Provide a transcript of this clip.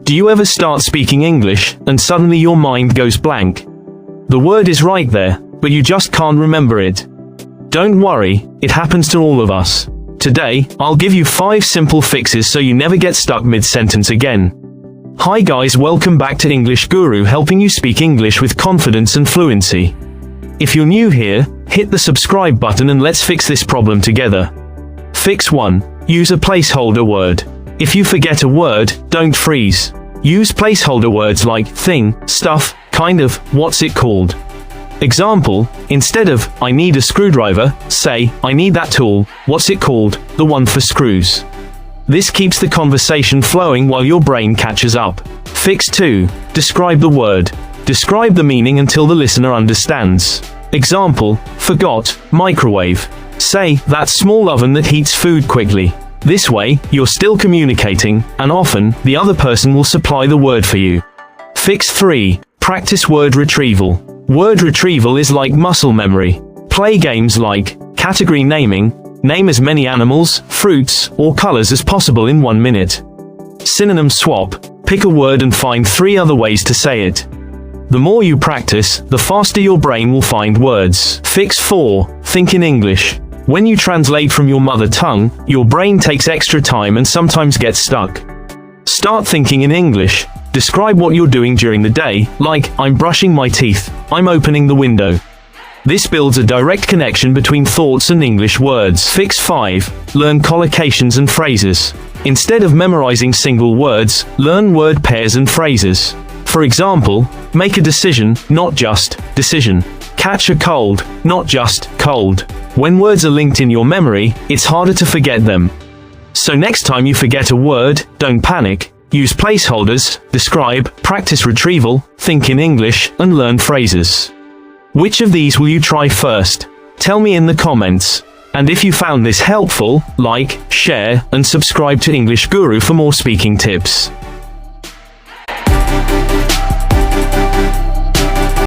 Do you ever start speaking English, and suddenly your mind goes blank? The word is right there, but you just can't remember it. Don't worry, it happens to all of us. Today, I'll give you 5 simple fixes so you never get stuck mid-sentence again. Hi guys, welcome back to English Guru, helping you speak English with confidence and fluency. If you're new here, hit the subscribe button and let's fix this problem together. Fix 1. Use a placeholder word. If you forget a word, don't freeze. Use placeholder words like thing, stuff, kind of, what's it called. Example, instead of, I need a screwdriver, say, I need that tool, what's it called, the one for screws. This keeps the conversation flowing while your brain catches up. Fix 2. Describe the word. Describe the meaning until the listener understands. Example, forgot, microwave. Say, that small oven that heats food quickly. This way, you're still communicating, and often, the other person will supply the word for you. Fix 3. Practice word retrieval. Word retrieval is like muscle memory. Play games like category naming. Name as many animals, fruits, or colors as possible in 1 minute. Synonym swap. Pick a word and find 3 other ways to say it. The more you practice, the faster your brain will find words. Fix 4. Think in English. When you translate from your mother tongue, your brain takes extra time and sometimes gets stuck. Start thinking in English. Describe what you're doing during the day, like, I'm brushing my teeth, I'm opening the window. This builds a direct connection between thoughts and English words. Fix 5. Learn collocations and phrases. Instead of memorizing single words, learn word pairs and phrases. For example, make a decision, not just decision. Catch a cold, not just cold. When words are linked in your memory, it's harder to forget them. So next time you forget a word, don't panic. Use placeholders, describe, practice retrieval, think in English, and learn phrases. Which of these will you try first? Tell me in the comments. And if you found this helpful, like, share, and subscribe to English Guru for more speaking tips.